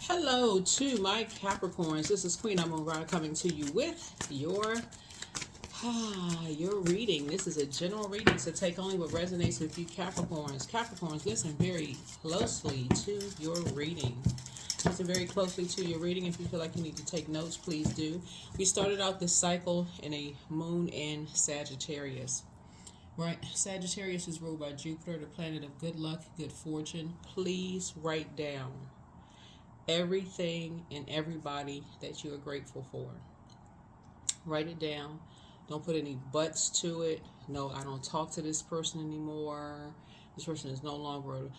Hello to my Capricorns. This is Queen Amun Ra coming to you with your reading. This is a general reading, so take only what resonates with you, Capricorns. Capricorns, listen very closely to your reading. Listen very closely to your reading. If you feel like you need to take notes, please do. We started out this cycle in a moon in Sagittarius. Right, Sagittarius is ruled by Jupiter, the planet of good luck, good fortune. Please write down everything and everybody that you are grateful for. Write it down. Don't put any buts to it. No, I don't talk to this person anymore. This person is no longer.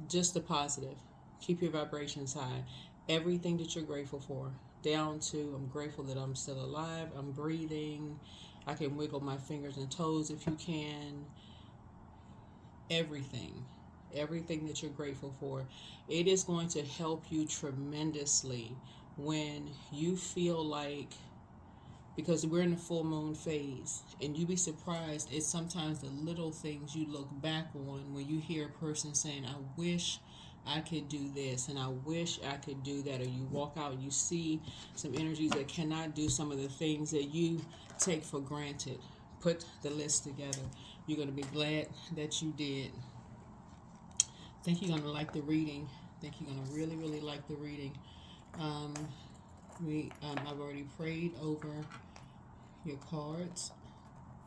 Just the positive. Keep your vibrations high. Everything that you're grateful for, down to I'm grateful that I'm still alive, I'm breathing, I can wiggle my fingers and toes if you can. Everything that you're grateful for. It is going to help you tremendously when you feel like, because we're in the full moon phase, and you'd be surprised, it's sometimes the little things you look back on when you hear a person saying, I wish I could do this and I wish I could do that, or you walk out and you see some energies that cannot do some of the things that you take for granted. Put the list together. You're going to be glad that you did. I think you're going to like the reading. I think you're going to really, really like the reading. I've already prayed over your cards.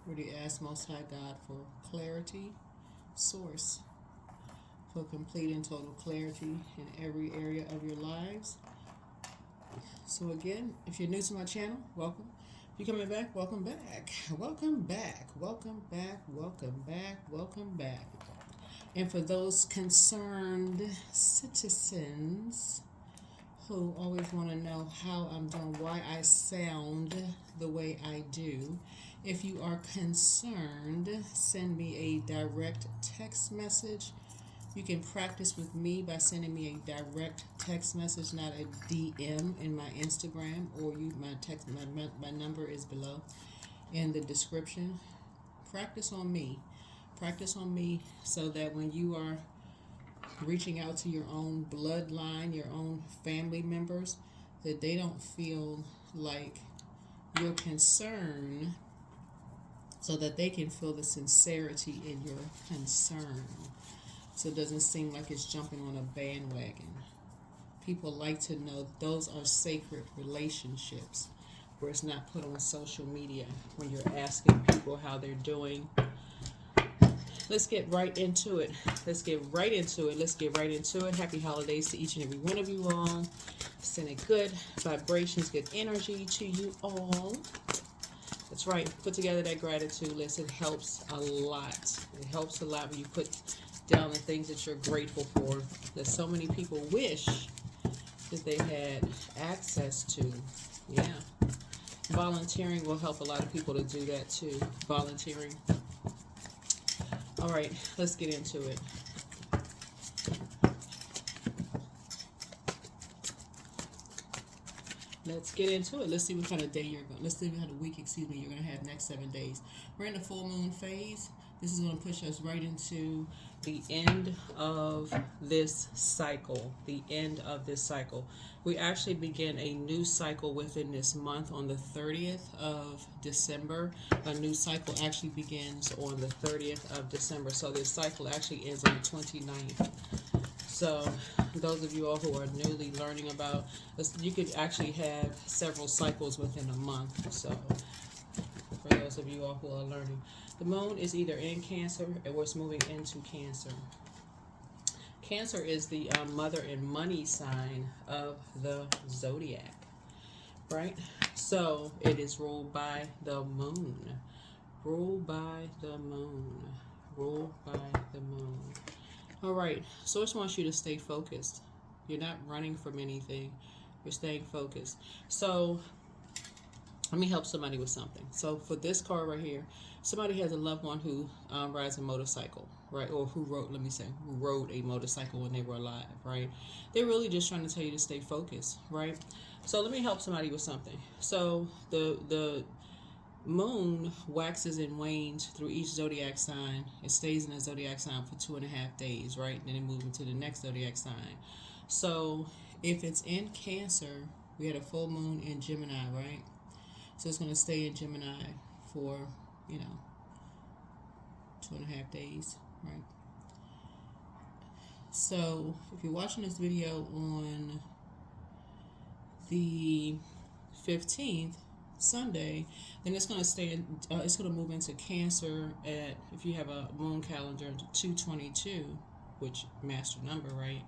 Already asked Most High God for clarity, source, for complete and total clarity in every area of your lives. So again, if you're new to my channel, welcome. If you're coming back, welcome back. Welcome back. Welcome back. Welcome back. Welcome back. And for those concerned citizens who always want to know how I'm doing, why I sound the way I do, if you are concerned, send me a direct text message. You can practice with me by sending me a direct text message, not a DM in my Instagram, or my number is below in the description. Practice on me. Practice on me so that when you are reaching out to your own bloodline, your own family members, that they don't feel like you're concerned, so that they can feel the sincerity in your concern. So it doesn't seem like it's jumping on a bandwagon. People like to know those are sacred relationships, where it's not put on social media when you're asking people how they're doing. Let's get right into it. Happy holidays to each and every one of you all. Sending good vibrations, good energy to you all. That's right. Put together that gratitude list. It helps a lot. It helps a lot when you put down the things that you're grateful for, that so many people wish that they had access to. Yeah. Volunteering will help a lot of people to do that too. Volunteering. All right, let's get into it. Let's get into it. Let's see what kind of day you're going. Let's see what kind of week, you're going to have next 7 days. We're in the full moon phase. This is going to push us right into the end of this cycle. We actually begin a new cycle within this month on the 30th of December. A new cycle actually begins on the 30th of December. So this cycle actually ends on the 29th. So those of you all who are newly learning about this, you could actually have several cycles within a month. So for those of you all who are learning, the moon is either in Cancer or it's moving into Cancer. Cancer is the mother and money sign of the zodiac, right? So it is ruled by the moon. All right, Source wants you to stay focused. You're not running from anything. You're staying focused. So let me help somebody with something. So for this card right here, somebody has a loved one who rides a motorcycle, right? Or who rode a motorcycle when they were alive, right? They're really just trying to tell you to stay focused, right? So let me help somebody with something. So the moon waxes and wanes through each zodiac sign. It stays in the zodiac sign for 2.5 days, right? Then it moves into the next zodiac sign. So If it's in Cancer, we had a full moon in Gemini, right? So it's going to stay in Gemini for, you know, 2.5 days, right? So if you're watching this video on the 15th, Sunday, then it's going to stay in, it's going to move into Cancer at, if you have a moon calendar, 222, which master number, right?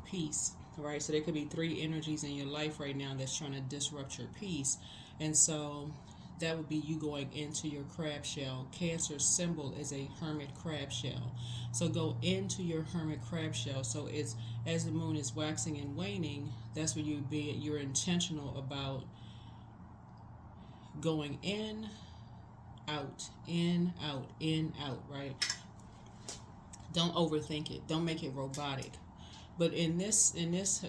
Peace, right? So there could be 3 energies in your life right now that's trying to disrupt your peace. And so that would be you going into your crab shell. Cancer symbol is a hermit crab shell. So go into your hermit crab shell. So it's, as the moon is waxing and waning, that's where you're intentional about going in, out, right? Don't overthink it. Don't make it robotic. But in this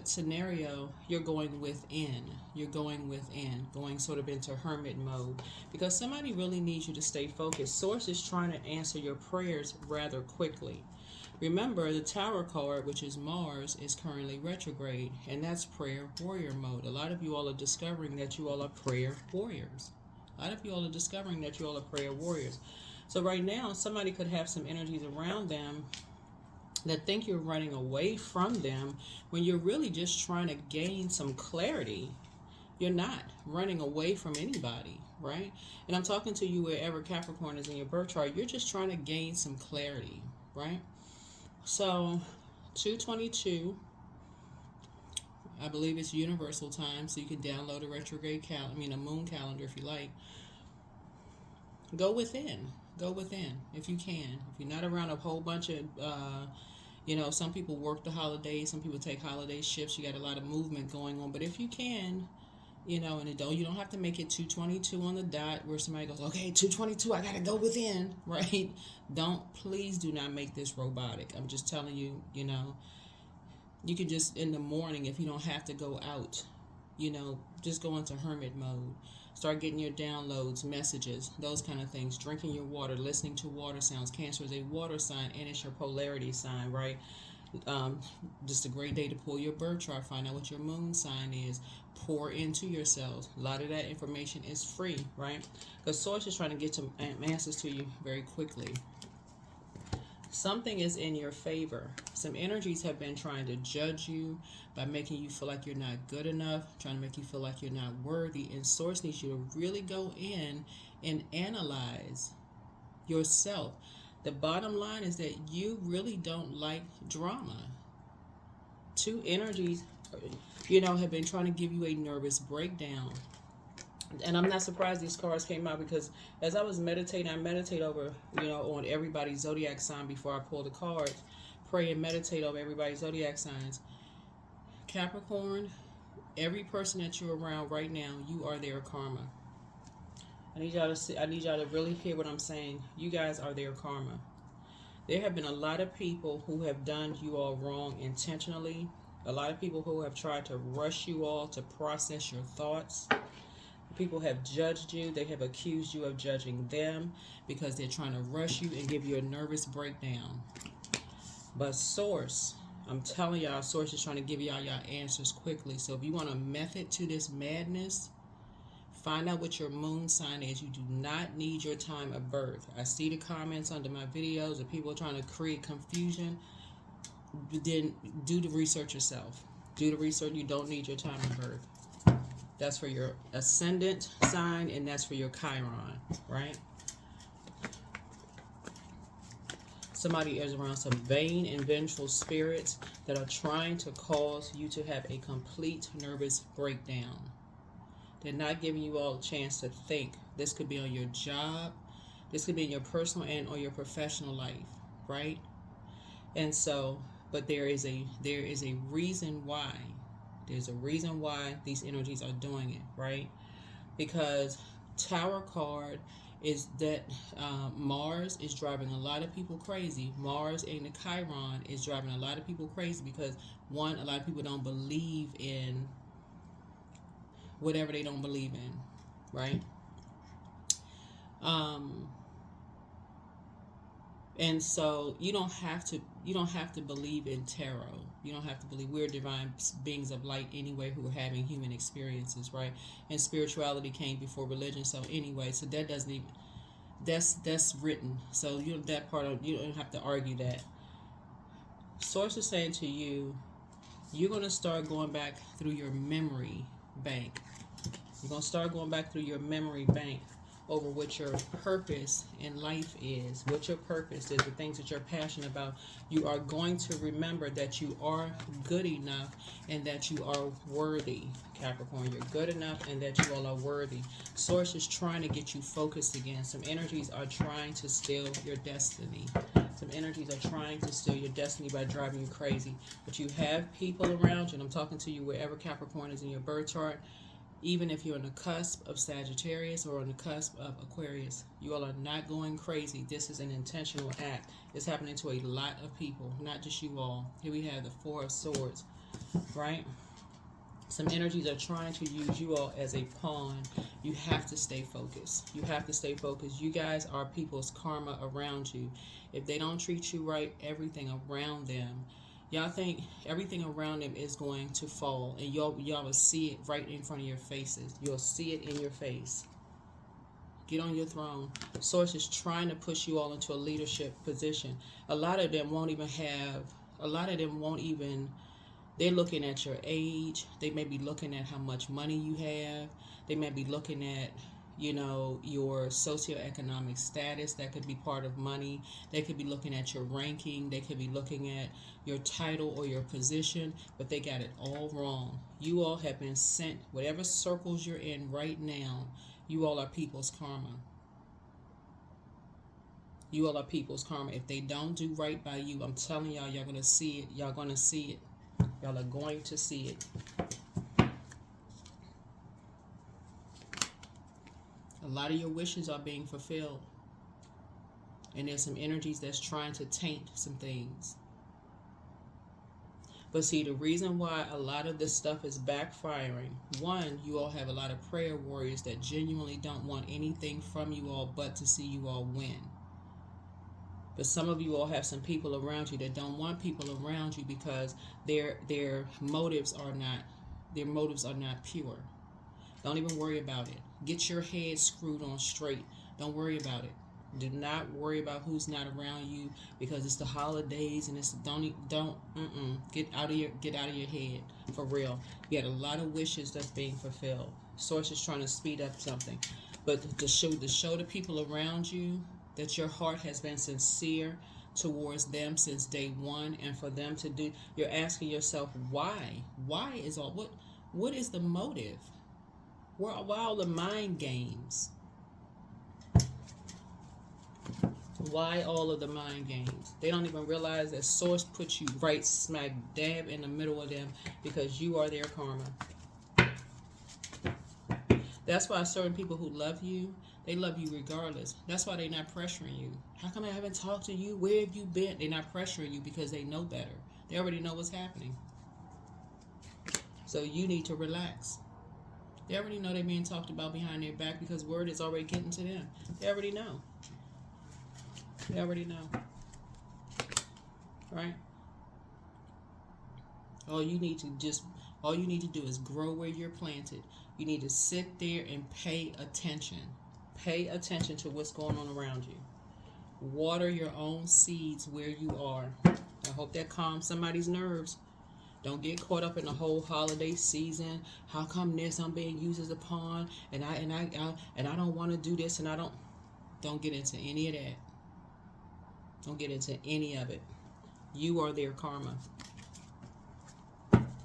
scenario, you're going within. You're going within, going sort of into hermit mode, because somebody really needs you to stay focused. Source is trying to answer your prayers rather quickly. Remember, the Tower card, which is Mars, is currently retrograde, and that's prayer warrior mode. A lot of you all are discovering that you all are prayer warriors. A lot of you all are discovering that you all are prayer warriors. So right now, somebody could have some energies around them that think you're running away from them when you're really just trying to gain some clarity. You're not running away from anybody, right? And I'm talking to you wherever Capricorn is in your birth chart. You're just trying to gain some clarity, right? So 222, I believe it's universal time, so you can download a retrograde a moon calendar if you like. Go within. Go within if you can. If you're not around a whole bunch of some people work the holidays, some people take holiday shifts, you got a lot of movement going on. But if you can, and you don't have to make it 222 on the dot where somebody goes, okay, 222, I gotta go within, right? Please do not make this robotic. I'm just telling you, you can just in the morning, if you don't have to go out, just go into hermit mode. Start getting your downloads, messages, those kind of things. Drinking your water, listening to water sounds. Cancer is a water sign, and it's your polarity sign, right? Just a great day to pull your birth chart, find out what your moon sign is. Pour into yourselves. A lot of that information is free, right? Because Source is trying to get to answers to you very quickly. Something is in your favor. Some energies have been trying to judge you by making you feel like you're not good enough, trying to make you feel like you're not worthy. And Source needs you to really go in and analyze yourself. The bottom line is that you really don't like drama. 2 energies, have been trying to give you a nervous breakdown. And I'm not surprised these cards came out, because as I was meditating, I meditate over, on everybody's zodiac sign before I pull the cards. Pray and meditate over everybody's zodiac signs. Capricorn, every person that you're around right now, you are their karma. I need y'all to really hear what I'm saying. You guys are their karma. There have been a lot of people who have done you all wrong intentionally. A lot of people who have tried to rush you all to process your thoughts. People have judged you. They have accused you of judging them because they're trying to rush you and give you a nervous breakdown. But Source, I'm telling y'all, Source is trying to give y'all answers quickly. So if you want a method to this madness, find out what your moon sign is. You do not need your time of birth. I see the comments under my videos of people trying to create confusion. Then do the research yourself. Do the research. You don't need your time of birth. That's for your ascendant sign, and that's for your Chiron, right? Somebody is around some vain and vengeful spirits that are trying to cause you to have a complete nervous breakdown. They're not giving you all a chance to think. This could be on your job. This could be in your personal and or your professional life, right? And so, but there is a reason why. There's a reason why these energies are doing it, right? Because Tower card is that Mars is driving a lot of people crazy. Mars and the Chiron is driving a lot of people crazy because, one, a lot of people don't believe in whatever they don't believe in, right? And so you don't have to believe in tarot. You don't have to believe. We're divine beings of light anyway who are having human experiences, right? And spirituality came before religion. So anyway, so that doesn't even, that's written. So you, that part of, you don't have to argue that. Source is saying to you, you're going to start going back through your memory bank. You're going to start going back through your memory bank over what your purpose in life is, what your purpose is, the things that you're passionate about. You are going to remember that you are good enough and that you are worthy, Capricorn. You're good enough and that you all are worthy. Source is trying to get you focused again. Some energies are trying to steal your destiny. Some energies are trying to steal your destiny by driving you crazy. But you have people around you, and I'm talking to you wherever Capricorn is in your birth chart. Even if you're on the cusp of Sagittarius or on the cusp of Aquarius, you all are not going crazy. This is an intentional act. It's happening to a lot of people, not just you all. Here we have the Four of Swords, right? Some energies are trying to use you all as a pawn. You have to stay focused. You have to stay focused. You guys are people's karma around you. If they don't treat you right, everything around them, y'all think everything around them is going to fall, and y'all will see it right in front of your faces. You'll see it in your face. Get on your throne. Source is trying to push you all into a leadership position. A lot of them won't even they're looking at your age. They may be looking at how much money you have. They may be looking at, your socioeconomic status. That could be part of money. They could be looking at your ranking. They could be looking at your title or your position, but they got it all wrong. You all have been sent, whatever circles you're in right now, you all are people's karma. You all are people's karma. If they don't do right by you, I'm telling y'all, y'all going to see it. Y'all going to see it. Y'all are going to see it. A lot of your wishes are being fulfilled. And there's some energies that's trying to taint some things. But see, the reason why a lot of this stuff is backfiring, one, you all have a lot of prayer warriors that genuinely don't want anything from you all but to see you all win. But some of you all have some people around you that don't want people around you because their motives are not pure. Don't even worry about it. Get your head screwed on straight. Don't worry about it. Do not worry about who's not around you because it's the holidays and it's get out of your head for real. You had a lot of wishes that's being fulfilled. Source is trying to speed up something, but to show the people around you that your heart has been sincere towards them since day one, and for them to do, you're asking yourself why is what is the motive? Why all the mind games? Why all of the mind games? They don't even realize that Source puts you right smack dab in the middle of them because you are their karma. That's why certain people who love you, they love you regardless. That's why they're not pressuring you. How come I haven't talked to you? Where have you been? They're not pressuring you because they know better. They already know what's happening. So you need to relax. They already know they're being talked about behind their back because word is already getting to them. They already know. They already know. Right? All you need to do is grow where you're planted. You need to sit there and pay attention. Pay attention to what's going on around you. Water your own seeds where you are. I hope that calms somebody's nerves. Don't get caught up in the whole holiday season. How come this? I'm being used as a pawn, and I don't want to do this, and don't get into any of that. Don't get into any of it. You are their karma.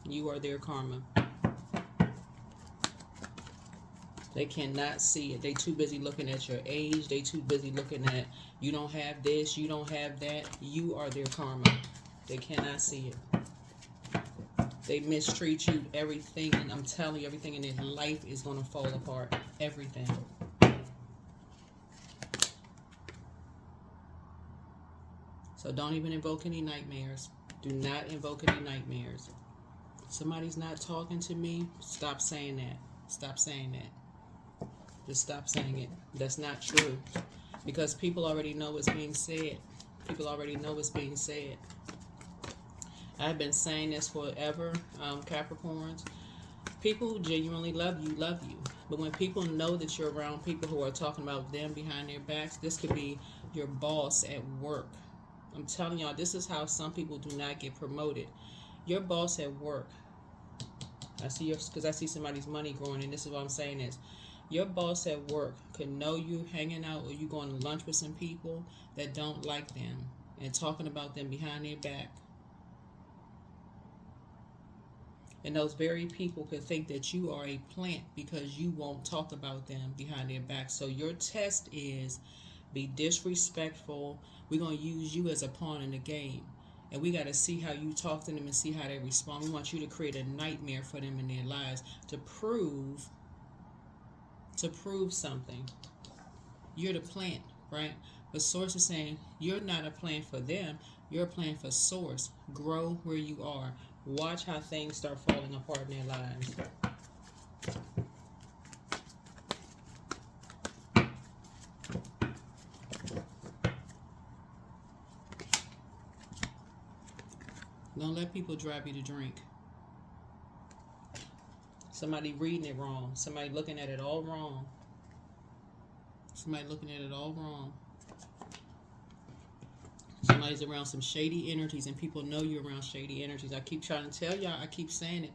You are their karma. They cannot see it. They too busy looking at your age. They too busy looking at you don't have this, you don't have that. You are their karma. They cannot see it. They mistreat you, everything, and I'm telling you, everything in their life is going to fall apart. Everything. So don't even invoke any nightmares. Do not invoke any nightmares. Somebody's not talking to me. Stop saying that. Stop saying that. Just stop saying it. That's not true. Because people already know what's being said. People already know what's being said. I've been saying this forever, Capricorns. People who genuinely love you, love you. But when people know that you're around people who are talking about them behind their backs, this could be your boss at work. I'm telling y'all, this is how some people do not get promoted. Your boss at work. Because I see somebody's money growing, and this is what I'm saying is, your boss at work could know you hanging out or you going to lunch with some people that don't like them and talking about them behind their back. And those very people could think that you are a plant because you won't talk about them behind their back. So your test is be disrespectful. We're going to use you as a pawn in the game. And we got to see how you talk to them and see how they respond. We want you to create a nightmare for them in their lives to prove something. You're the plant, right? But Source is saying you're not a plant for them. You're a plant for Source. Grow where you are. Watch how things start falling apart in their lives. Don't let people drive you to drink. Somebody reading it wrong. Somebody looking at it all wrong. Somebody looking at it all wrong. Somebody's around some shady energies, and people know you're around shady energies. I keep trying to tell y'all. I keep saying it.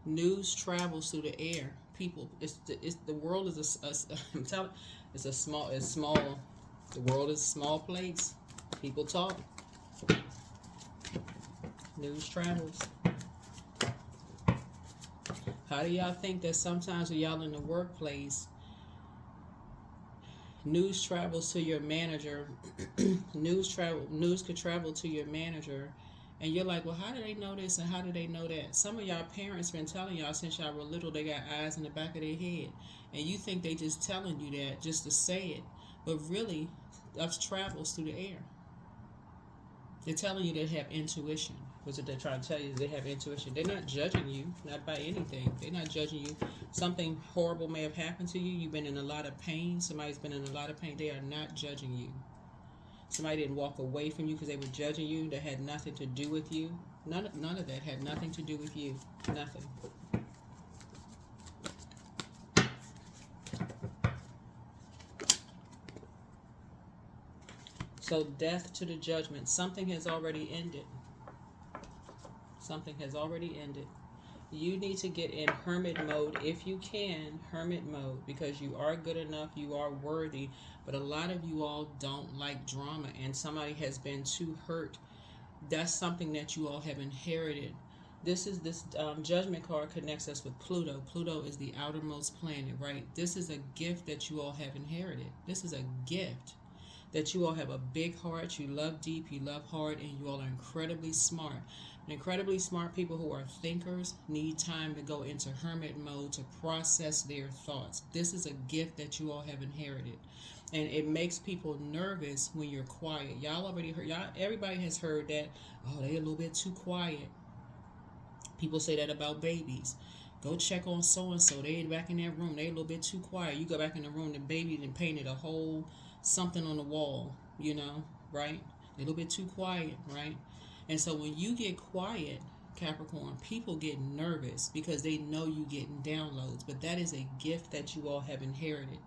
News travels through the air. People, the world is I'm telling. It's small. The world is a small place. People talk. News travels. How do y'all think that sometimes when y'all in the workplace, news travels to your manager, news could travel to your manager, and you're like, well, how do they know this and how do they know that? Some of y'all parents been telling y'all since y'all were little they got eyes in the back of their head, and you think they just telling you that just to say it, but really, that travels through the air. They're telling you they have intuition. What's it they're trying to tell you? They have intuition. They're not judging you, not by anything. They're not judging you. Something horrible may have happened to you. You've been in a lot of pain. Somebody's been in a lot of pain. They are not judging you. Somebody didn't walk away from you because they were judging you. That had nothing to do with you. None of that had nothing to do with you. Nothing. So death to the judgment. Something has already ended. Something has already ended. You need to get in hermit mode if you can, hermit mode, because you are good enough, you are worthy, but a lot of you all don't like drama, and somebody has been too hurt. That's something that you all have inherited. This judgment card connects us with Pluto. Pluto is the outermost planet, right? This is a gift that you all have inherited. This is a gift that you all have a big heart, you love deep, you love hard, and you all are incredibly smart. Incredibly smart people who are thinkers need time to go into hermit mode to process their thoughts. This is a gift that you all have inherited. And it makes people nervous when you're quiet. Y'all already heard, everybody has heard that, oh, they a little bit too quiet. People say that about babies. Go check on so-and-so. They back in that room. They a little bit too quiet. You go back in the room, the baby then painted a whole something on the wall, right? A little bit too quiet, right? And so when you get quiet, Capricorn, people get nervous because they know you getting downloads. But that is a gift that you all have inherited.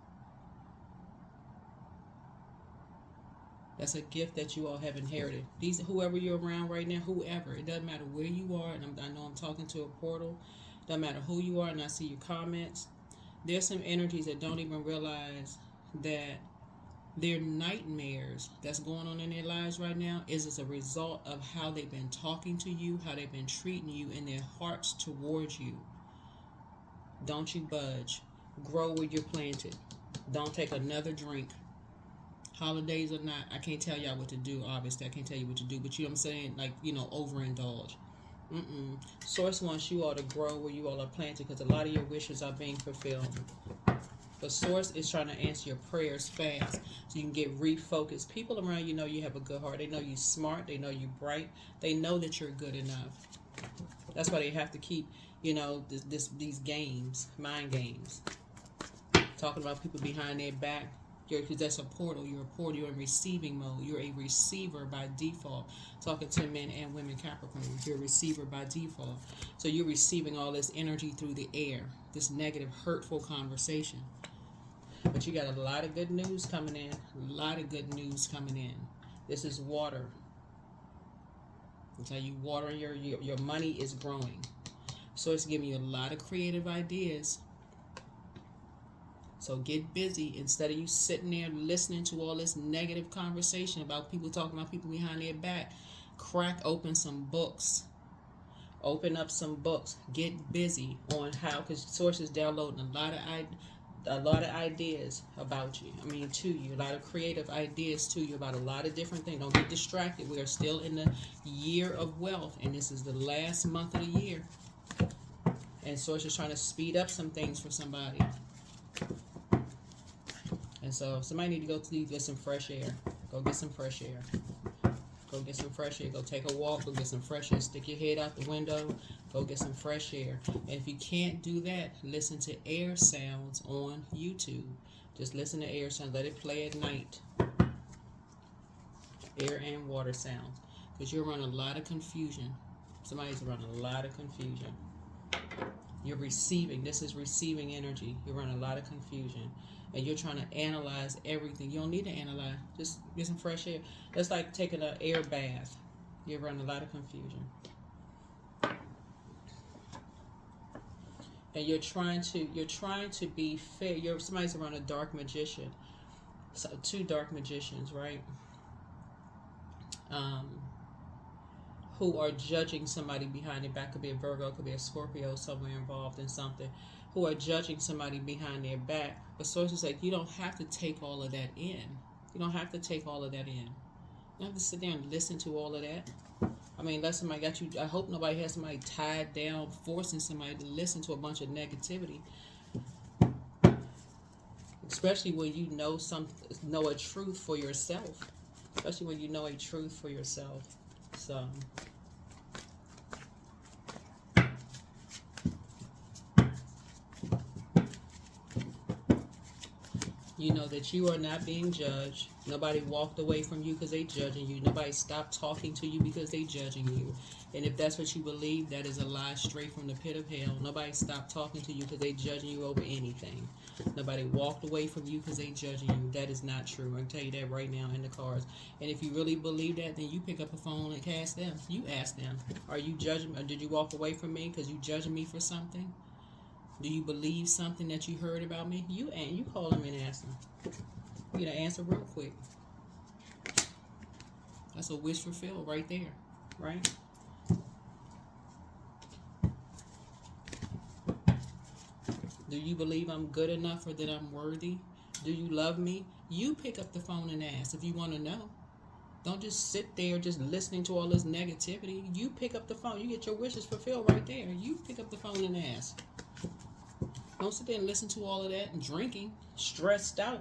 That's a gift that you all have inherited. Whoever you're around right now, whoever, it doesn't matter where you are. And I know I'm talking to a portal. Doesn't matter who you are, and I see your comments. There's some energies that don't even realize that their nightmares that's going on in their lives right now is as a result of how they've been talking to you, how they've been treating you, and their hearts towards you. Don't you budge. Grow where you're planted. Don't take another drink. Holidays or not, I can't tell y'all what to do. Obviously, I can't tell you what to do, but you know what I'm saying? Like, overindulge. Source wants you all to grow where you all are planted because a lot of your wishes are being fulfilled. But Source is trying to answer your prayers fast so you can get refocused. People around you know you have a good heart. They know you're smart. They know you're bright. They know that you're good enough. That's why they have to keep, these games, mind games. Talking about people behind their back. Because that's a portal. You're a portal. You're in receiving mode. You're a receiver by default. Talking to men and women Capricorn. You're a receiver by default. So you're receiving all this energy through the air. This negative, hurtful conversation. But you got a lot of good news coming in. A lot of good news coming in. This is water. So you watering your money is growing. So it's giving you a lot of creative ideas. So get busy instead of you sitting there listening to all this negative conversation about people talking about people behind their back. Crack open some books. Open up some books. Get busy on how, because Source is downloading a lot of ideas about you. I mean, to you. A lot of creative ideas to you about a lot of different things. Don't get distracted. We are still in the year of wealth, and this is the last month of the year. And Source is trying to speed up some things for somebody. And so somebody need to go to get some fresh air. Go get some fresh air. Go get some fresh air. Go take a walk. Go get some fresh air. Stick your head out the window. Go get some fresh air. And if you can't do that, listen to air sounds on YouTube. Just listen to air sounds. Let it play at night. Air and water sounds. Because you're running a lot of confusion. Somebody's running a lot of confusion. You're receiving. This is receiving energy. You're running a lot of confusion. And you're trying to analyze everything. You don't need to analyze. Just get some fresh air. It's like taking an air bath. You're running a lot of confusion. And you're trying to be fair. Somebody's around a dark magician. So, two dark magicians, right? Who are judging somebody behind their back. Could be a Virgo, could be a Scorpio, somewhere involved in something. Who are judging somebody behind their back. But sources like, you don't have to take all of that in. You don't have to take all of that in. You don't have to sit there and listen to all of that. I mean, unless somebody got you, I hope nobody has somebody tied down, forcing somebody to listen to a bunch of negativity. Especially when you know a truth for yourself. Especially when you know a truth for yourself. So you know that you are not being judged. Nobody walked away from you because they judging you. Nobody stopped talking to you because they judging you. And if that's what you believe, that is a lie straight from the pit of hell. Nobody stopped talking to you because they judging you over anything. Nobody walked away from you because they judging you. That is not true. I can tell you that right now in the cards. And if you really believe that, then you pick up a phone and ask them. You ask them, are you judging? Or did you walk away from me because you judging me for something? Do you believe something that you heard about me? You call them and ask them. You get an answer real quick. That's a wish fulfilled right there, right? Do you believe I'm good enough or that I'm worthy? Do you love me? You pick up the phone and ask if you want to know. Don't just sit there just listening to all this negativity. You pick up the phone. You get your wishes fulfilled right there. You pick up the phone and ask. Don't sit there and listen to all of that and drinking, stressed out,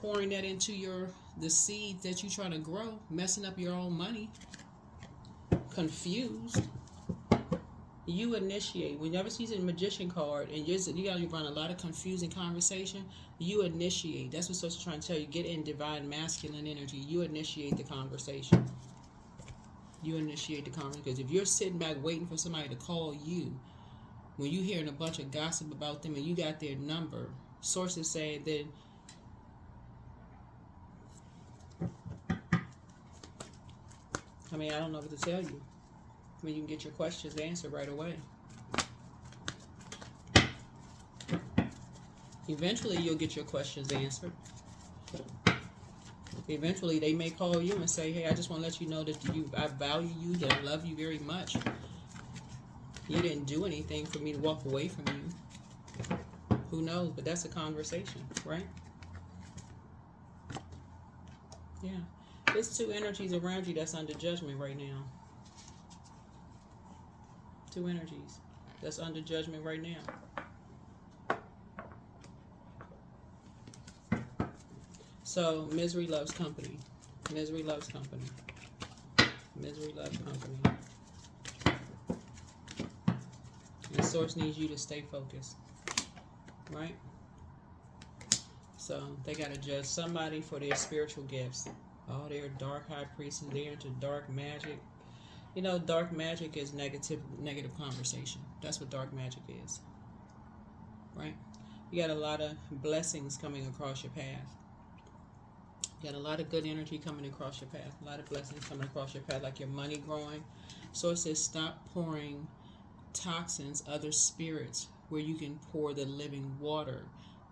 pouring that into the seeds that you're trying to grow, messing up your own money, confused. You initiate. When you ever see a magician card and you got to run a lot of confusing conversation, you initiate. That's what Source trying to tell you. Get in divine masculine energy. You initiate the conversation. You initiate the conversation. Because if you're sitting back waiting for somebody to call you, when you hearing a bunch of gossip about them and you got their number, sources say that I don't know what to tell you. You can get your questions answered right away. Eventually, you'll get your questions answered. Eventually, they may call you and say, hey, I just want to let you know that I value you, that I love you very much. You didn't do anything for me to walk away from you. Who knows? But that's a conversation, right? Yeah. There's two energies around you that's under judgment right now. Two energies that's under judgment right now. So, misery loves company. Misery loves company. Misery loves company. And Source needs you to stay focused. Right? So they got to judge somebody for their spiritual gifts. Oh, they're dark high priests and they're into dark magic. You know, dark magic is negative conversation. That's what dark magic is. Right? You got a lot of blessings coming across your path. You got a lot of good energy coming across your path. A lot of blessings coming across your path, like your money growing. So it says stop pouring toxins, other spirits, where you can pour the living water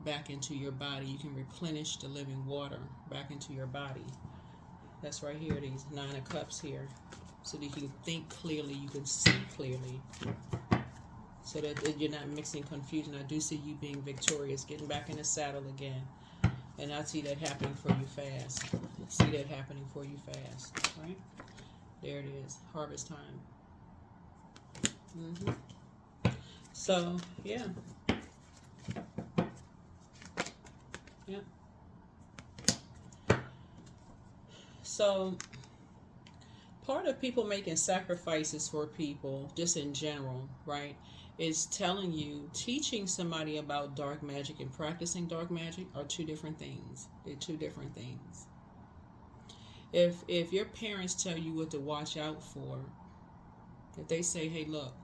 back into your body. You can replenish the living water back into your body. That's right here, these 9 of Cups here. So that you can think clearly, you can see clearly. So that you're not mixing confusion. I do see you being victorious, getting back in the saddle again. And I see that happening for you fast. See that happening for you fast, right? There it is, harvest time. So, yeah. Yeah. So, part of people making sacrifices for people, just in general, right, is telling you, teaching somebody about dark magic and practicing dark magic are two different things. They're two different things. If your parents tell you what to watch out for, if they say, hey, look,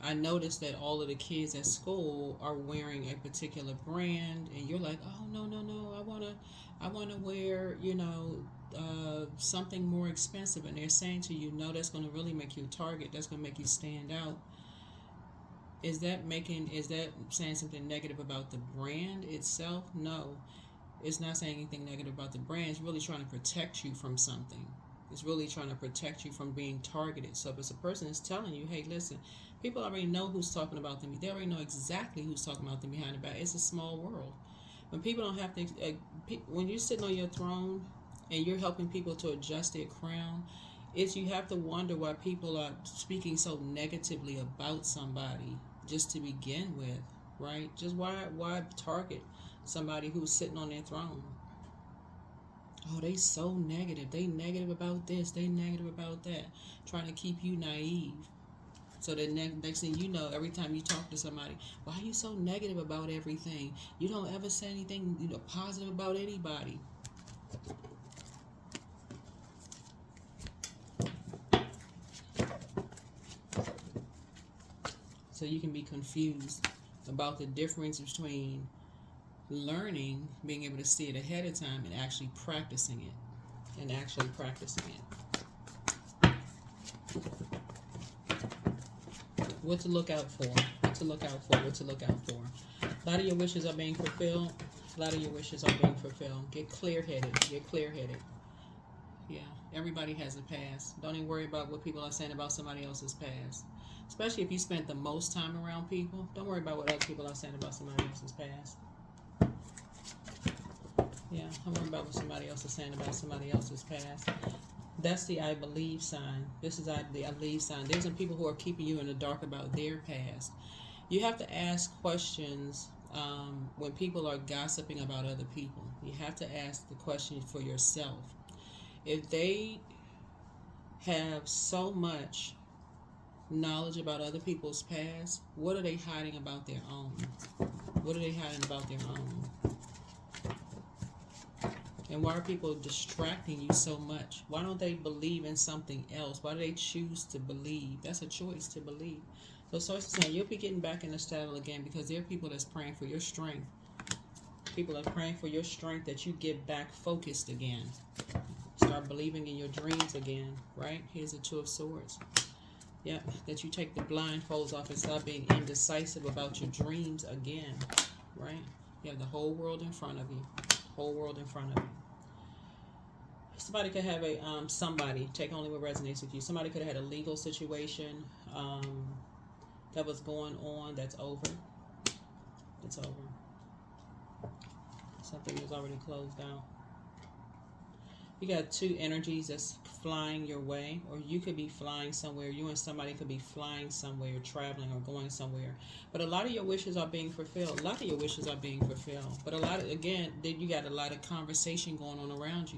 I noticed that all of the kids at school are wearing a particular brand, and you're like, oh, no, I wanna wear, something more expensive, and they're saying to you, no, that's going to really make you a target, that's going to make you stand out. Is that saying something negative about the brand itself? No, it's not saying anything negative about the brand. It's really trying to protect you from something. It's really trying to protect you from being targeted. So if it's a person that's telling you, hey, listen, people already know who's talking about them. They already know exactly who's talking about them behind the back. It's a small world. When people don't have to, when you're sitting on your throne and you're helping people to adjust their crown, you have to wonder why people are speaking so negatively about somebody just to begin with, right? Just why target somebody who's sitting on their throne? Oh, they so negative. They negative about this. They negative about that. Trying to keep you naive. So the next thing you know, every time you talk to somebody, why are you so negative about everything? You don't ever say anything positive about anybody. So you can be confused about the difference between learning, being able to see it ahead of time, and actually practicing it. What to look out for. A lot of your wishes are being fulfilled. Get clear-headed. Yeah, everybody has a past. Don't even worry about what people are saying about somebody else's past. Especially if you spent the most time around people. Don't worry about what other people are saying about somebody else's past. Yeah, don't worry about what somebody else is saying about somebody else's past. That's the I believe sign. This is the I believe sign. There's some people who are keeping you in the dark about their past. You have to ask questions when people are gossiping about other people. You have to ask the question for yourself. If they have so much knowledge about other people's past, what are they hiding about their own? And why are people distracting you so much? Why don't they believe in something else? Why do they choose to believe? That's a choice to believe. So source is saying you'll be getting back in the saddle again, because there are people that's praying for your strength. People are praying for your strength, that you get back focused again. Start believing in your dreams again, right? Here's the Two of Swords. Yeah, that you take the blindfolds off and stop being indecisive about your dreams again, right? You have the whole world in front of you. Somebody could have somebody, take only what resonates with you. Somebody could have had a legal situation that was going on that's over. Something was already closed out. You got two energies that's flying your way, or you could be flying somewhere. You and somebody could be flying somewhere, traveling or going somewhere. But a lot of your wishes are being fulfilled. But you got a lot of conversation going on around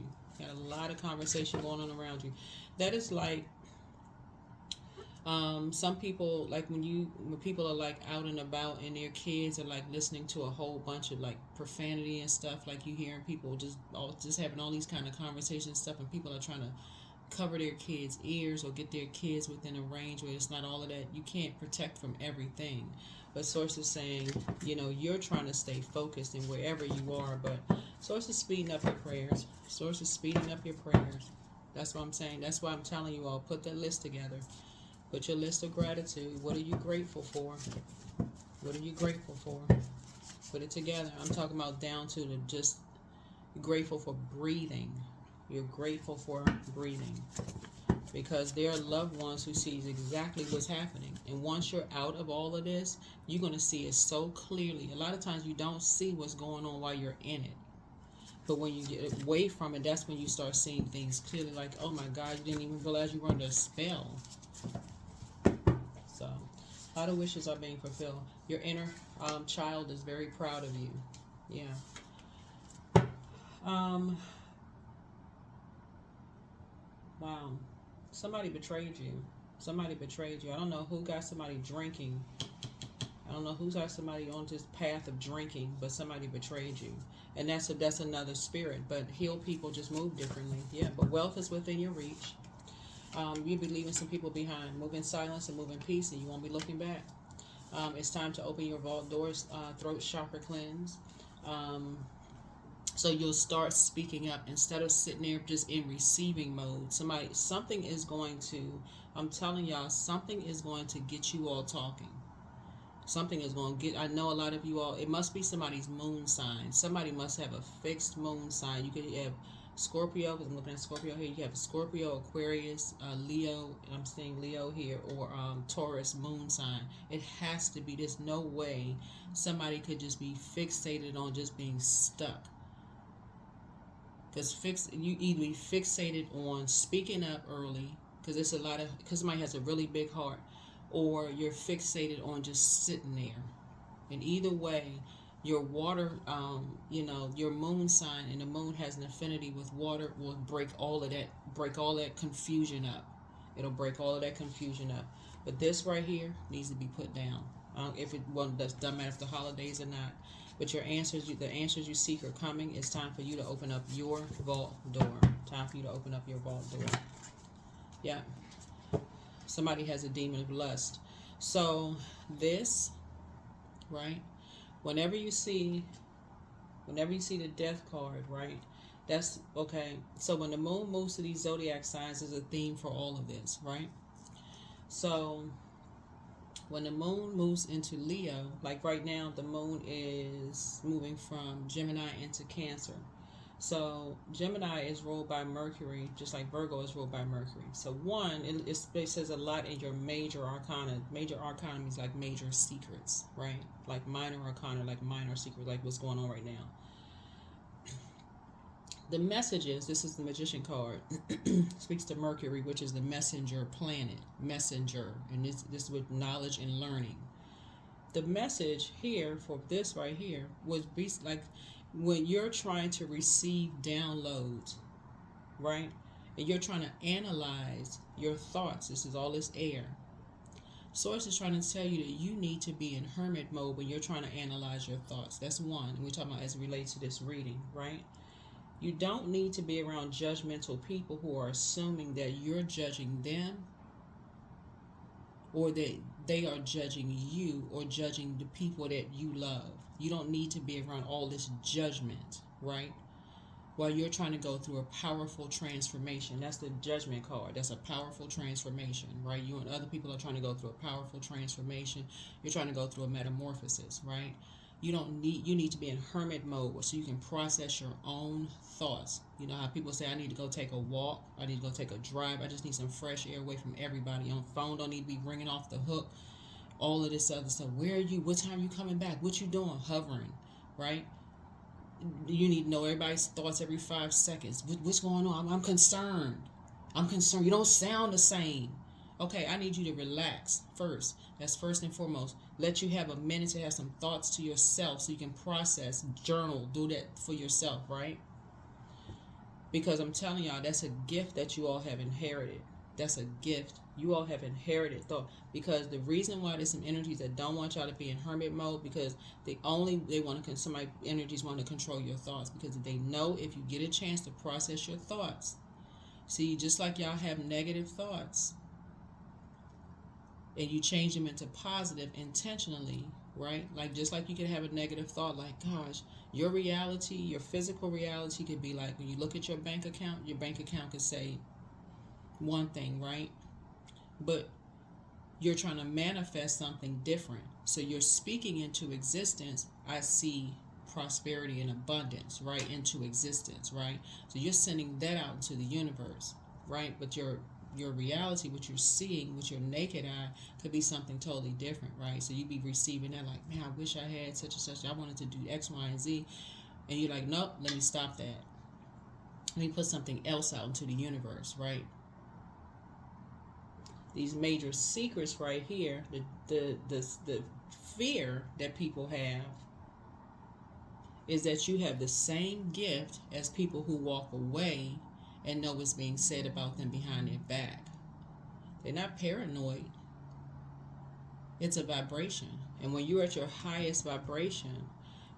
you. That is like Some people, like when people are like out and about and their kids are like listening to a whole bunch of like profanity and stuff, like you hearing people just having all these kind of conversations and stuff, and people are trying to cover their kids' ears or get their kids within a range where it's not all of that. You can't protect from everything. But Source is saying, you're trying to stay focused in wherever you are, but Source is speeding up your prayers. Source is speeding up your prayers. That's what I'm saying. That's why I'm telling you all, put that list together. Put your list of gratitude. What are you grateful for? What are you grateful for? Put it together. I'm talking about down to the just grateful for breathing. You're grateful for breathing. Because there are loved ones who sees exactly what's happening. And once you're out of all of this, you're going to see it so clearly. A lot of times you don't see what's going on while you're in it. But when you get away from it, that's when you start seeing things clearly, like, oh my God, you didn't even realize you were under a spell. So, a lot of wishes are being fulfilled. Your inner child is very proud of you. Yeah. Wow. Somebody betrayed you. Somebody betrayed you. I don't know who got somebody drinking. I don't know who's got somebody on this path of drinking, but somebody betrayed you. And that's another spirit. But healed people just move differently. Yeah, but wealth is within your reach. You'll be leaving some people behind. Move in silence and move in peace, and you won't be looking back. It's time to open your vault doors, throat chakra cleanse. So you'll start speaking up instead of sitting there just in receiving mode. Something is going to, I'm telling y'all, something is going to get you all talking. Something is going to get, I know a lot of you all, it must be somebody's moon sign. Somebody must have a fixed moon sign. You could have Scorpio, because I'm looking at Scorpio here. You have a Scorpio, Aquarius, Leo, and I'm seeing Leo here, or Taurus moon sign. It has to be. There's no way somebody could just be fixated on just being stuck. Because you either be fixated on speaking up early, because somebody has a really big heart, or you're fixated on just sitting there. And either way, your water, your moon sign, and the moon has an affinity with water, will break all of that confusion up. It'll break all of that confusion up. But this right here needs to be put down. Doesn't matter if the holidays or not. But the answers you seek are coming. It's time for you to open up your vault door. Time for you to open up your vault door. Yeah. Somebody has a demon of lust. So this, right? Whenever you see the death card, right? That's okay. So when the moon moves to these zodiac signs, there's a theme for all of this, right? So when the moon moves into Leo, like right now, the moon is moving from Gemini into Cancer. So Gemini is ruled by Mercury, just like Virgo is ruled by Mercury. So it says a lot in your major arcana. Major arcana means like major secrets, right? Like minor arcana, like minor secrets, like what's going on right now. The messages, this is the Magician card, speaks to Mercury, which is the messenger planet, messenger, and this is with knowledge and learning. The message here for this right here was like when you're trying to receive downloads, right? And you're trying to analyze your thoughts. This is all this air. Source is trying to tell you that you need to be in hermit mode when you're trying to analyze your thoughts. That's one. And we're talking about as it relates to this reading, right? You don't need to be around judgmental people who are assuming that you're judging them, or that they are judging you, or judging the people that you love. You don't need to be around all this judgment, right? While you're trying to go through a powerful transformation. That's the Judgment card. That's a powerful transformation, right? You and other people are trying to go through a powerful transformation. You're trying to go through a metamorphosis, right? You need to be in hermit mode so you can process your own thoughts. You know how people say, I need to go take a walk, I need to go take a drive, I just need some fresh air away from everybody. On phone don't need to be ringing off the hook. All of this other stuff. Where are you? What time are you coming back? What you doing? Hovering, right? You need to know everybody's thoughts every 5 seconds. What's going on? I'm concerned. You don't sound the same. Okay, I need you to relax first. That's first and foremost. Let you have a minute to have some thoughts to yourself so you can process, journal, do that for yourself, right? Because I'm telling y'all, that's a gift that you all have inherited. That's a gift. You all have inherited thought, because the reason why there's some energies that don't want y'all to be in hermit mode, because they want to, somebody energies want to control your thoughts, because they know if you get a chance to process your thoughts. See, just like y'all have negative thoughts and you change them into positive intentionally, right? Like, just like you could have a negative thought like, gosh, your reality, your physical reality could be like, when you look at your bank account could say one thing, right? But you're trying to manifest something different. So you're speaking into existence, I see prosperity and abundance, right, into existence, right? So you're sending that out into the universe, right? But your reality, what you're seeing with your naked eye, could be something totally different, right? So you be receiving that like, man, I wish I had such and such. I wanted to do X, Y, and Z. And you're like, nope, let me stop that. Let me put something else out into the universe, right? These major secrets right here, the fear that people have is that you have the same gift as people who walk away and know what's being said about them behind their back. They're not paranoid. It's a vibration. And when you're at your highest vibration,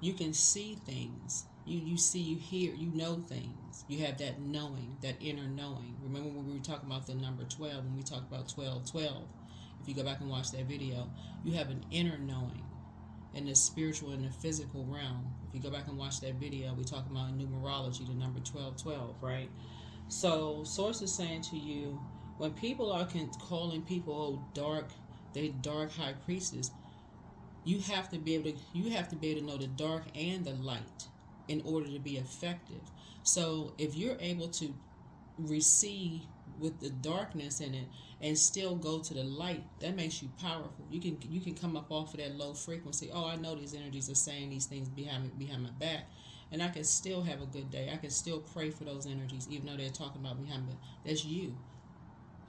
you can see things. You see, you hear, you know things. You have that knowing, that inner knowing. Remember when we were talking about the number 12, when we talked about 1212? If you go back and watch that video, you have an inner knowing in the spiritual and the physical realm. If you go back and watch that video, we talk about numerology, the number 1212, right? So Source is saying to you, when people are calling people dark, they dark high priestess, you have to be able to know the dark and the light in order to be effective. So if you're able to receive with the darkness in it and still go to the light, that makes you powerful. You can come up off of that low frequency. Oh, I know these energies are saying these things behind my back, and I can still have a good day. I can still pray for those energies, even though they're talking about behind me. That's you.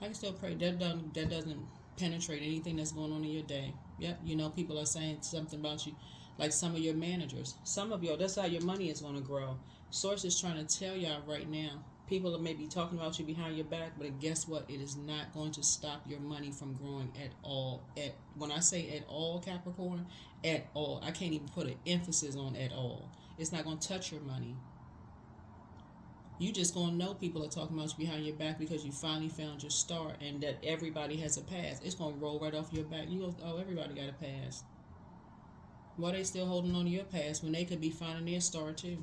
I can still pray. That doesn't penetrate anything that's going on in your day. Yep, you know, people are saying something about you, like some of your managers. Some of y'all, that's how your money is going to grow. Source is trying to tell y'all right now, people are maybe talking about you behind your back, but guess what? It is not going to stop your money from growing at all. When I say at all, Capricorn, at all. I can't even put an emphasis on at all. It's not going to touch your money. You just going to know people are talking about you behind your back because you finally found your star, and that everybody has a past. It's going to roll right off your back. You go, oh, everybody got a past. Why they still holding on to your past when they could be finding their star too?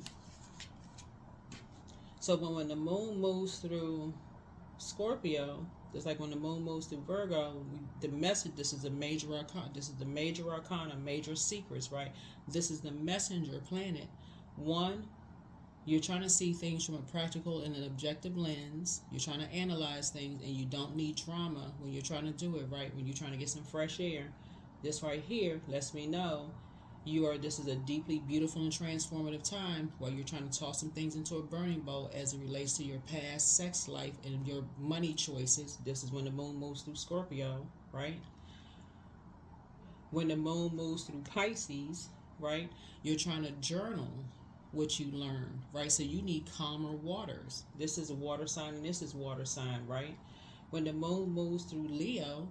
So when the moon moves through Scorpio, just like when the moon moves through Virgo, the message, this is a major arcana. This is the major arcana, major secrets, right? This is the messenger planet. One, you're trying to see things from a practical and an objective lens. You're trying to analyze things, and you don't need drama when you're trying to do it, right? When you're trying to get some fresh air. This right here lets me know this is a deeply beautiful and transformative time while you're trying to toss some things into a burning bowl as it relates to your past sex life and your money choices. This is when the moon moves through Scorpio, right? When the moon moves through Pisces, right? You're trying to journal what you learned, right? So you need calmer waters. This is a water sign and this is water sign, right? When the moon moves through Leo,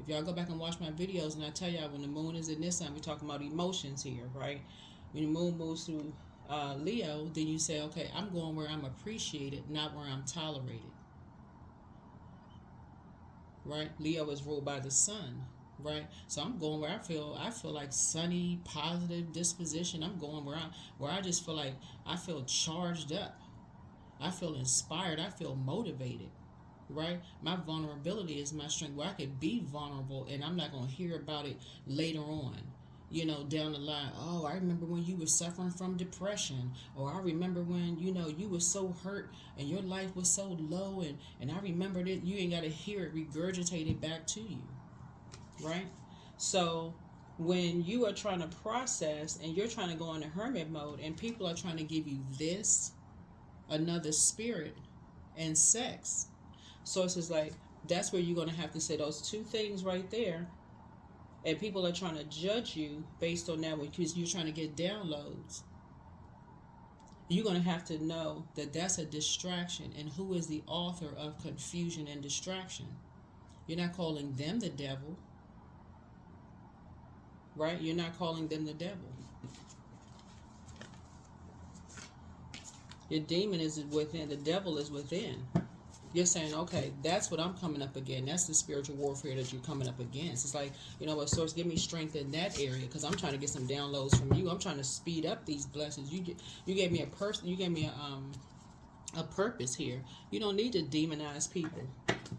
if y'all go back and watch my videos, and I tell y'all when the moon is in this sign, we're talking about emotions here, right? When the moon moves through Leo, then you say, okay, I'm going where I'm appreciated, not where I'm tolerated, right? Leo is ruled by the sun, right? So I'm going where I feel like sunny, positive disposition. I'm going where I just feel like I feel charged up. I feel inspired. I feel motivated. Right? My vulnerability is my strength, where I could be vulnerable and I'm not going to hear about it later on, down the line. Oh, I remember when you were suffering from depression, or I remember when, you were so hurt and your life was so low, and I remember that. You ain't got to hear it regurgitated back to you, right? So when you are trying to process and you're trying to go into hermit mode and people are trying to give you this, another spirit, and sex, Source is like, that's where you're going to have to say those two things right there. And people are trying to judge you based on that because you're trying to get downloads. you're going to have to know that that's a distraction. And who is the author of confusion and distraction? You're not calling them the devil, right? You're not calling them the devil. Your demon is within. The devil is within. You're saying, okay, that's what I'm coming up against. That's the spiritual warfare that you're coming up against. It's like, you know what, Source, give me strength in that area, because I'm trying to get some downloads from you. I'm trying to speed up these blessings. You gave me a person. You gave me a purpose here. You don't need to demonize people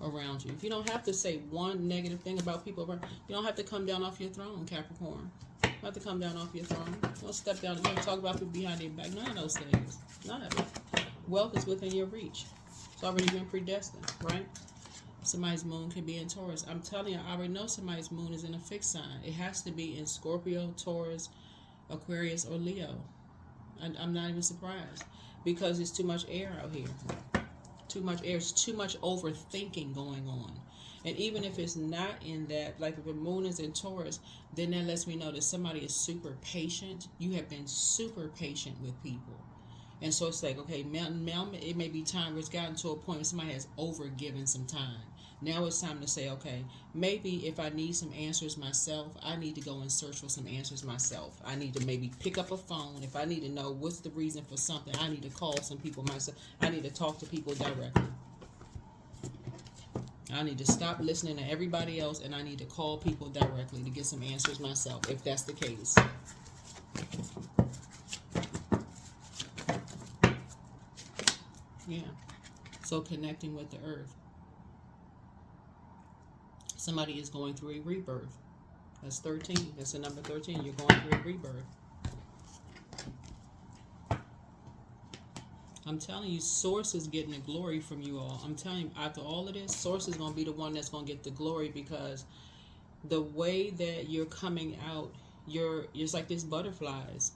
around you. You don't have to say one negative thing about people around. You don't have to come down off your throne, Capricorn. You don't have to come down off your throne. Don't step down. Don't talk about people behind their back. None of those things. None of it. Wealth is within your reach. It's already been predestined, right? Somebody's moon can be in Taurus. I'm telling you, I already know somebody's moon is in a fixed sign. It has to be in Scorpio, Taurus, Aquarius, or Leo. I'm not even surprised, because there's too much air out here. Too much air. There's too much overthinking going on. And even if it's not in that, like if the moon is in Taurus, then that lets me know that somebody is super patient. You have been super patient with people. And so it's like, okay, now it may be time where it's gotten to a point where somebody has overgiven some time. Now it's time to say, okay, maybe if I need some answers myself, I need to go and search for some answers myself. I need to maybe pick up a phone. If I need to know what's the reason for something, I need to call some people myself. I need to talk to people directly. I need to stop listening to everybody else, and I need to call people directly to get some answers myself, if that's the case. Yeah. So connecting with the earth. Somebody is going through a rebirth. That's 13. That's the number 13. You're going through a rebirth. I'm telling you, Source is getting the glory from you all. I'm telling you, after all of this, Source is going to be the one that's going to get the glory, because the way that you're coming out, you're like this butterflies.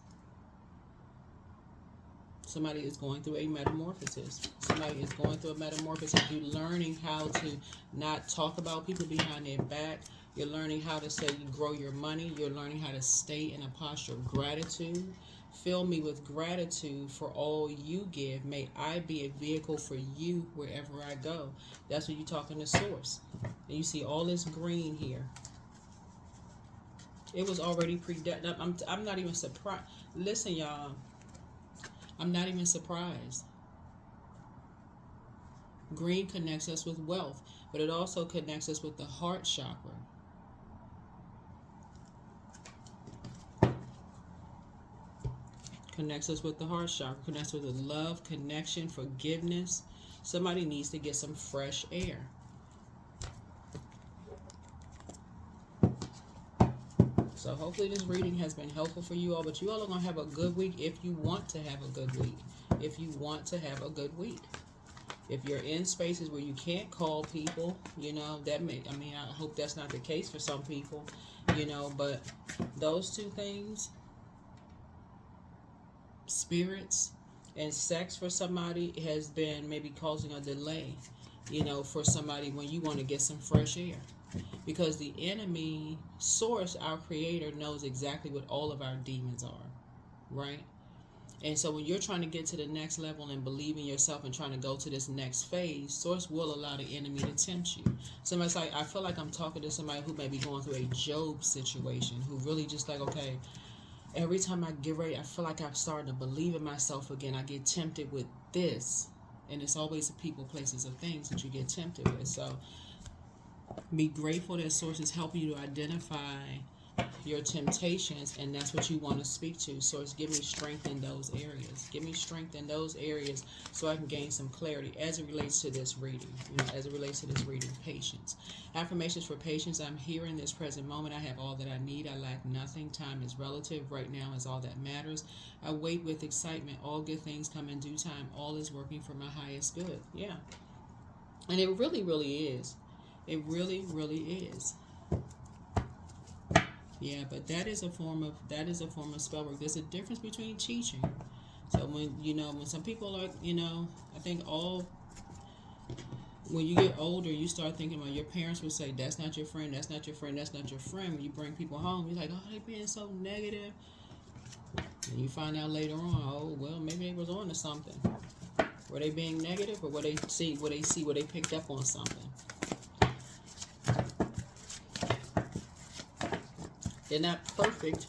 Somebody is going through a metamorphosis. Somebody is going through a metamorphosis. You're learning how to not talk about people behind their back. You're learning how to say you grow your money. You're learning how to stay in a posture of gratitude. Fill me with gratitude for all you give. May I be a vehicle for you wherever I go. That's when you're talking to Source. And you see all this green here. It was already predestined. I'm not even surprised. Listen, y'all. I'm not even surprised. Green connects us with wealth, but it also connects us with the heart chakra. Connects us with the heart chakra. Connects with the love, connection, forgiveness. Somebody needs to get some fresh air. So hopefully this reading has been helpful for you all. But you all are going to have a good week if you want to have a good week. If you want to have a good week. If you're in spaces where you can't call people, you know, I hope that's not the case for some people, you know, but those two things, spirits and sex for somebody, has been maybe causing a delay, you know, for somebody when you want to get some fresh air. Because the enemy, Source, our creator, knows exactly what all of our demons are, right? And so when you're trying to get to the next level and believe in yourself and trying to go to this next phase, Source will allow the enemy to tempt you. Somebody's like, I feel like I'm talking to somebody who may be going through a Job situation, who really just like, okay, every time I get ready, I feel like I'm starting to believe in myself again. I get tempted with this. And it's always the people, places, or things that you get tempted with. So be grateful that Source is helping you to identify your temptations, and that's what you want to speak to. Source, give me strength in those areas. Give me strength in those areas so I can gain some clarity as it relates to this reading. You know, as it relates to this reading, patience. Affirmations for patience. I'm here in this present moment. I have all that I need. I lack nothing. Time is relative. Right now is all that matters. I wait with excitement. All good things come in due time. All is working for my highest good. Yeah. And it really, really is. It really, really is. Yeah, but that is a form of spell work. There's a difference between teaching. So when some people are, I think when you get older, you start thinking about, your parents would say, that's not your friend, that's not your friend, that's not your friend. When you bring people home, you're like, oh, they're being so negative. And you find out later on, oh, well, maybe they was on to something. Were they being negative, or were they where they picked up on something? They're not perfect,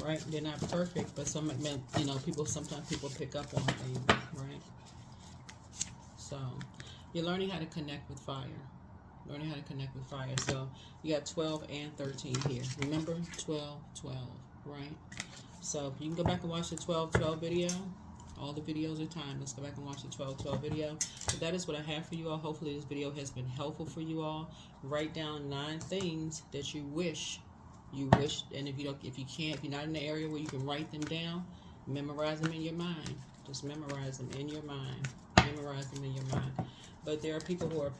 right? They're not perfect, but sometimes people pick up on things, right? So you're learning how to connect with fire. Learning how to connect with fire. So you got 12 and 13 here. Remember 12, 12, right? So you can go back and watch the 12, 12 video. All the videos are timed. Let's go back and watch the 12, 12 video. But that is what I have for you all. Hopefully this video has been helpful for you all. Write down 9 things that you wish, and if you're not in the area where you can write them down, memorize them in your mind. Just memorize them in your mind. Memorize them in your mind. But there are people who are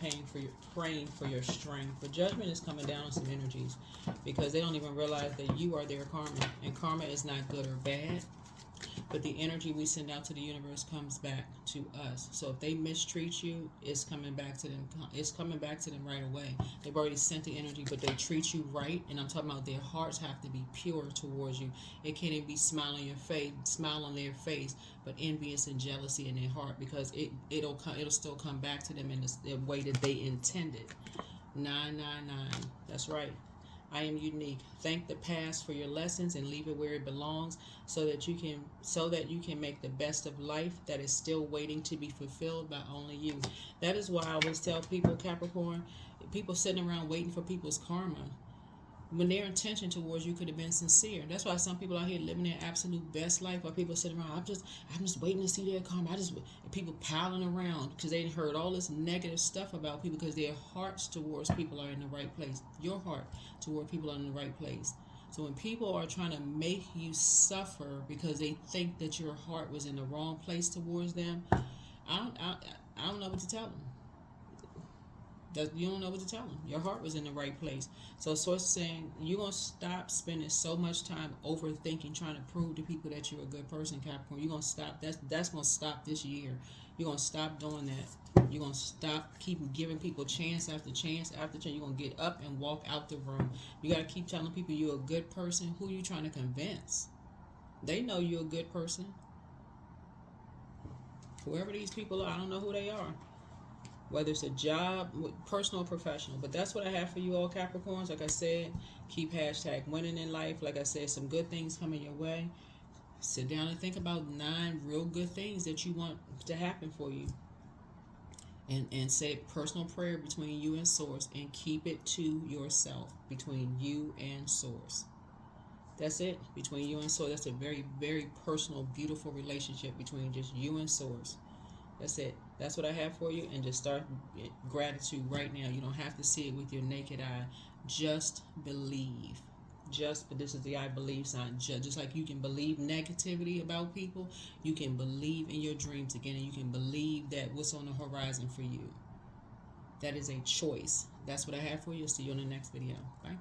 praying for your strength. But judgment is coming down on some energies because they don't even realize that you are their karma. And karma is not good or bad. But the energy we send out to the universe comes back to us. So if they mistreat you, it's coming back to them. It's coming back to them right away. They've already sent the energy, but they treat you right. And I'm talking about their hearts have to be pure towards you. It can't even be smile on their face, but envious and jealousy in their heart, because it'll still come back to them in the way that they intended. 999. That's right. I am unique. Thank the past for your lessons and leave it where it belongs, so that you can make the best of life that is still waiting to be fulfilled by only you. That is why I always tell people, Capricorn, people sitting around waiting for people's karma, when their intention towards you could have been sincere. That's why some people out here living their absolute best life, while people sitting around, I'm just waiting to see their karma. People piling around because they heard all this negative stuff about people, because their hearts towards people are in the right place. Your heart toward people are in the right place. So when people are trying to make you suffer because they think that your heart was in the wrong place towards them, I don't know what to tell them. You don't know what to tell them. Your heart was in the right place. So Source is saying you're going to stop spending so much time overthinking, trying to prove to people that you're a good person, Capricorn. You're going to stop. That's going to stop this year. You're going to stop doing that. You're going to stop keep giving people chance after chance after chance. You're going to get up and walk out the room. You got to keep telling people you're a good person. Who are you trying to convince? They know you're a good person. Whoever these people are, I don't know who they are. Whether it's a job, personal or professional. But that's what I have for you all, Capricorns. Like I said, keep #winning in life. Like I said, some good things coming your way. Sit down and think about 9 real good things that you want to happen for you. And say a personal prayer between you and Source, and keep it to yourself, between you and Source. That's it, between you and Source. That's a very, very personal, beautiful relationship between just you and Source. That's it. That's what I have for you. And just start gratitude right now. You don't have to see it with your naked eye. Just believe. But this is the I believe sign. Just like you can believe negativity about people, you can believe in your dreams again. And you can believe that what's on the horizon for you. That is a choice. That's what I have for you. See you in the next video. Bye.